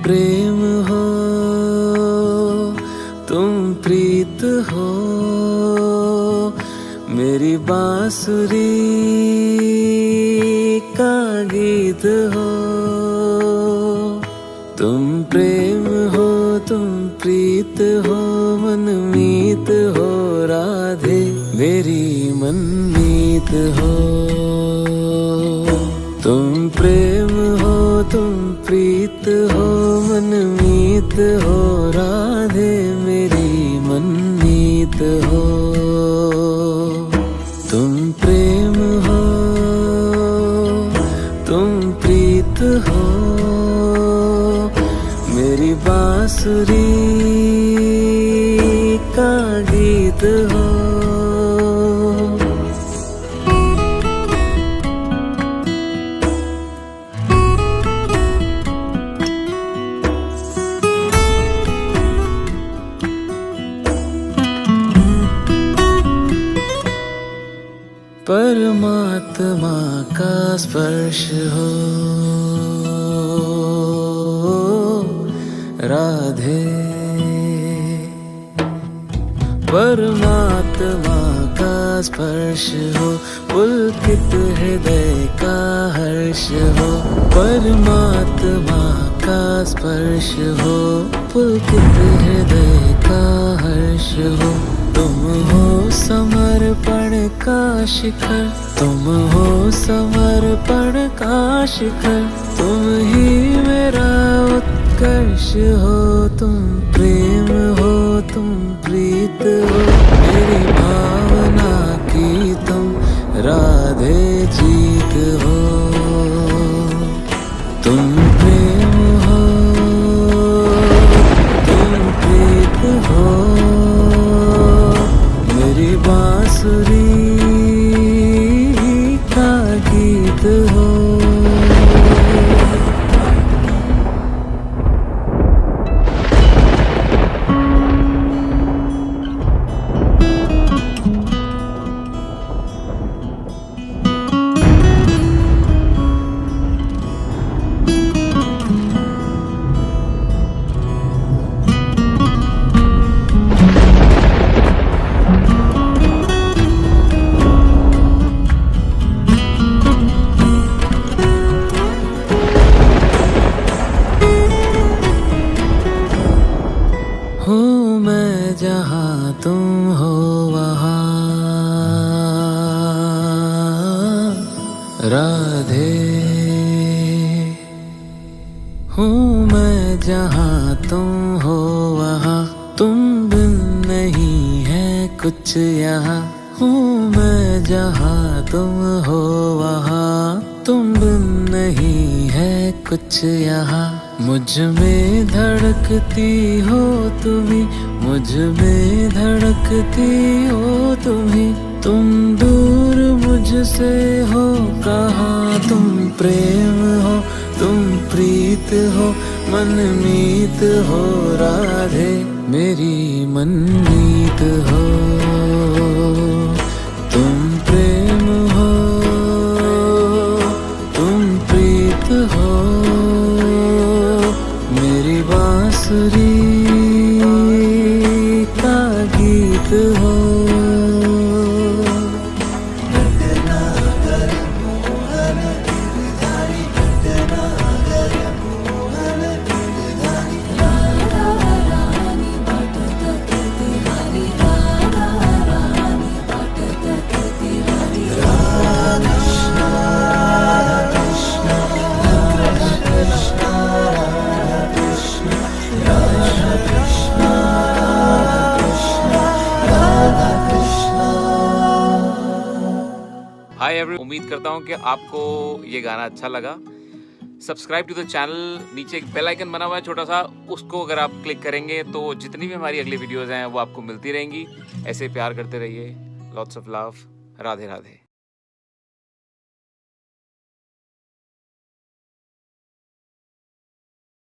प्रेम हो, तुम प्रीत हो, मेरी बांसुरी का गीत हो। तुम प्रेम हो, तुम प्रीत हो, मनमीत हो राधे, मेरी मनमीत हो। तुम प्रेम हो, तुम प्रीत हो, मनमीत हो राधे, मेरी मनमीत हो। तुम प्रेम हो, तुम प्रीत हो, मेरी बांसुरी का गीत हो। परमात्मा का स्पर्श हो राधे, परमात्मा का स्पर्श हो, पुलकित हृदय का हर्ष हो। परमात्मा का स्पर्श हो, पुलकित हृदय का हर्ष हो। तुम हो समर्पण का शिखर, तुम हो समर्पण का शिखर, तुम ही मेरा उत्कर्ष हो। तुम प्रेम हो, तुम प्रीत हो, मेरी भावना की तुम राधे जीत हो। तुम प्रेम हो, तुम प्रीत हो, मेरी बांसुरी का गीत हो। हूँ मैं जहाँ तुम हो वहाँ राधे, हूँ मैं जहाँ तुम हो वहाँ, तुम बिन नहीं है कुछ यहाँ। हूँ मैं जहाँ तुम हो वहाँ, तुम बिन नहीं है कुछ यहाँ। मुझ में धड़कती हो तुम्ही, मुझ में धड़कती हो तुम्ही, तुम दूर मुझसे हो कहाँ। तुम प्रेम हो, तुम प्रीत हो, मनमीत हो राधे, मेरी मनमीत हो। तुम प्रेम हो, तुम प्रीत हो, मेरी बांसुरी का गीत हो। हाय एवरीवन, उम्मीद करता हूँ कि आपको ये गाना अच्छा लगा। सब्सक्राइब टू द चैनल, नीचे एक बेल आइकन बना हुआ है छोटा सा, उसको अगर आप क्लिक करेंगे तो जितनी भी हमारी अगली वीडियोस हैं वो आपको मिलती रहेंगी। ऐसे प्यार करते रहिए। Lots of love. Radhe Radhe.